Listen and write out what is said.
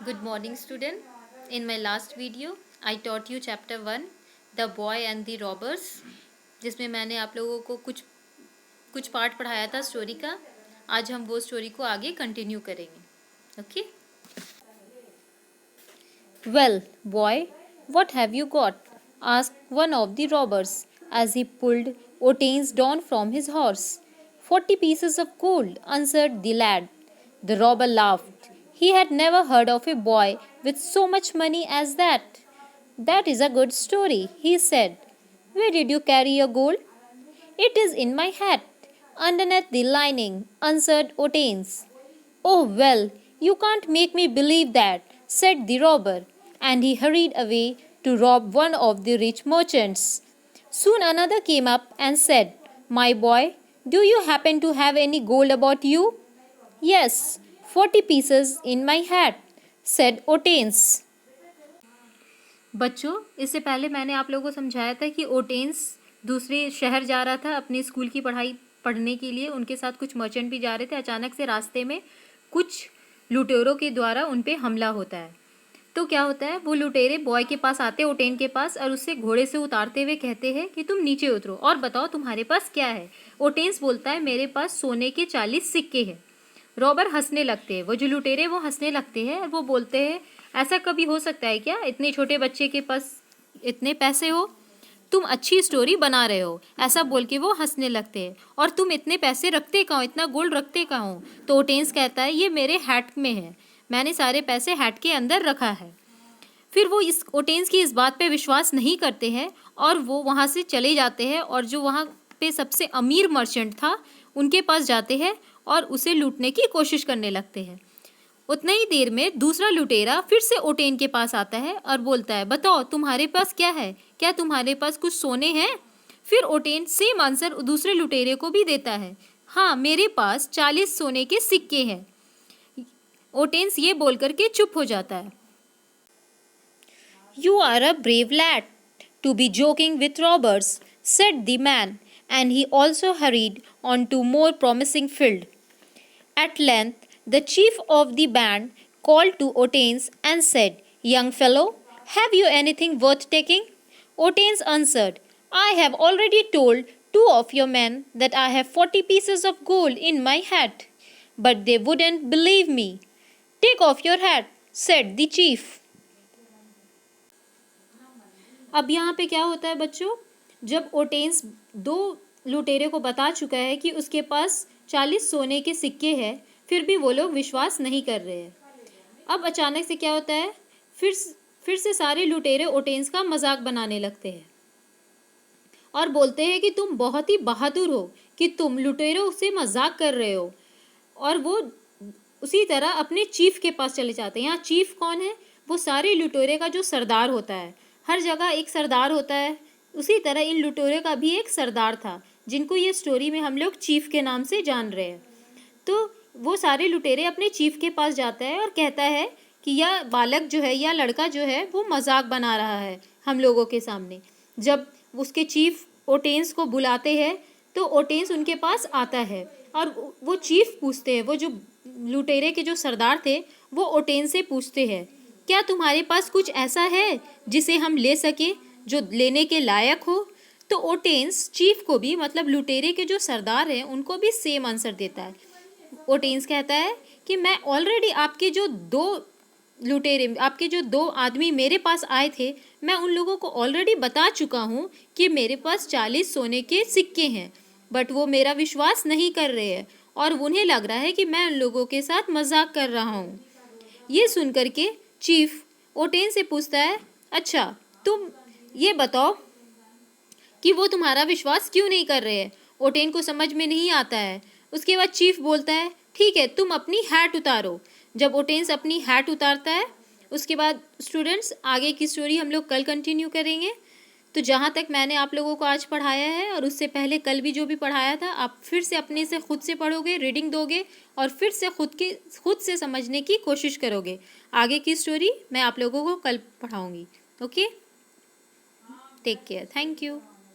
Good morning, student. In my last video, I taught you chapter 1, The Boy and the Robbers, जिसमें मैंने आप लोगों को कुछ पार्ट पढ़ाया था स्टोरी का. आज हम वो स्टोरी को आगे कंटिन्यू करेंगे. Okay? Well, boy, what have you got? Asked one of the robbers as he pulled Otane's down from his horse. 40 pieces of gold, answered the lad. The robber laughed. He had never heard of a boy with so much money as that. That is a good story, he said. Where did you carry your gold? It is in my hat, underneath the lining, answered Otanes. Oh, well, you can't make me believe that, said the robber, and he hurried away to rob one of the rich merchants. Soon another came up and said, My boy, do you happen to have any gold about you? Yes, 40 pieces in my hat, said Otanes. बच्चों, इससे पहले मैंने आप लोगों को समझाया था कि ओटेन्स दूसरे शहर जा रहा था अपने स्कूल की पढ़ाई पढ़ने के लिए. उनके साथ कुछ मर्चेंट भी जा रहे थे. अचानक से रास्ते में कुछ लुटेरों के द्वारा उन पे हमला होता है. तो क्या होता है, वो लुटेरे बॉय के पास आते, ओटेन के पास, और उससे घोड़े से उतारते हुए कहते हैं कि तुम नीचे उतरो और बताओ तुम्हारे पास क्या है. ओटेन्स बोलता है मेरे पास सोने के 40 सिक्के हैं. रॉबर हंसने लगते हैं, वो जो लुटेरे वो हंसने लगते हैं और वो बोलते हैं ऐसा कभी हो सकता है क्या, इतने छोटे बच्चे के पास इतने पैसे हो, तुम अच्छी स्टोरी बना रहे हो. ऐसा बोल के वो हंसने लगते हैं. और तुम इतने पैसे रखते कहाँ हो, इतना गोल्ड रखते कहाँ हो. तो ओटेन्स कहता है ये मेरे हैट में है, मैंने सारे पैसे हैट के अंदर रखा है. फिर वो इस ओटेन्स की इस बात पे विश्वास नहीं करते हैं और वो वहाँ से चले जाते हैं और जो वहाँ पे सबसे अमीर मर्चेंट था उनके पास जाते हैं और उसे लूटने की कोशिश करने लगते हैं. उतनी ही देर में दूसरा लुटेरा फिर से ओटेन के पास आता है और बोलता है बताओ तुम्हारे पास क्या है, क्या तुम्हारे पास कुछ सोने हैं. फिर ओटेन सेम आंसर दूसरे लुटेरे को भी देता है, हाँ मेरे पास 40 सोने के सिक्के हैं. ओटेन्स ये बोल करके चुप हो जाता है. You are a brave lad to be joking with robbers, said the man, and he also hurried on to more promising field. At length, the chief of the band called to Otanes and said, Young fellow, have you anything worth taking? Otanes answered, I have already told 2 of your men that I have 40 pieces of gold in my hat, but they wouldn't believe me. Take off your hat, said the chief. अब यहाँ पे क्या होता है बच्चों, जब ओटेन्स 2 लुटेरे को बता चुका है कि उसके पास 40 सोने के सिक्के हैं, फिर भी वो लोग विश्वास नहीं कर रहे हैं. अब अचानक से क्या होता है, फिर से सारे लुटेरे ओटेन्स का मजाक बनाने लगते हैं और बोलते हैं कि तुम बहुत ही बहादुर हो कि तुम लुटेरों से मजाक कर रहे हो. और वो उसी तरह अपने चीफ के पास चले जाते हैं. यहाँ चीफ कौन है, वो सारे लुटेरे का जो सरदार होता है. हर जगह एक सरदार होता है, उसी तरह इन लुटेरों का भी एक सरदार था जिनको ये स्टोरी में हम लोग चीफ के नाम से जान रहे हैं. तो वो सारे लुटेरे अपने चीफ के पास जाता है और कहता है कि यह बालक जो है, या लड़का जो है, वो मजाक बना रहा है हम लोगों के सामने. जब उसके चीफ ओटेन्स को बुलाते हैं तो ओटेन्स उनके पास आता है और वो चीफ पूछते हैं, वो जो लुटेरे के जो सरदार थे वो ओटेन से पूछते हैं क्या तुम्हारे पास कुछ ऐसा है जिसे हम ले सके, जो लेने के लायक हो. तो ओटेन्स चीफ को भी, मतलब लुटेरे के जो सरदार हैं, उनको भी सेम आंसर देता है. ओटेन्स कहता है कि मैं ऑलरेडी आपके जो 2 आदमी मेरे पास आए थे, मैं उन लोगों को ऑलरेडी बता चुका हूँ कि मेरे पास 40 सोने के सिक्के हैं, बट वो मेरा विश्वास नहीं कर रहे हैं और उन्हें लग रहा है कि मैं उन लोगों के साथ मजाक कर रहा हूँ. ये सुन करके चीफ ओटेन से पूछता है अच्छा तुम ये बताओ कि वो तुम्हारा विश्वास क्यों नहीं कर रहे हैं. ओटेन को समझ में नहीं आता है. उसके बाद चीफ बोलता है ठीक है तुम अपनी हैट उतारो. जब ओटेन्स अपनी हैट उतारता है, उसके बाद स्टूडेंट्स आगे की स्टोरी हम लोग कल कंटिन्यू करेंगे. तो जहाँ तक मैंने आप लोगों को आज पढ़ाया है और उससे पहले कल भी जो भी पढ़ाया था, आप फिर से अपने से खुद से पढ़ोगे, रीडिंग दोगे और फिर से खुद से समझने की कोशिश करोगे. आगे की स्टोरी मैं आप लोगों को कल पढ़ाऊँगी. Okay, take care, thank you.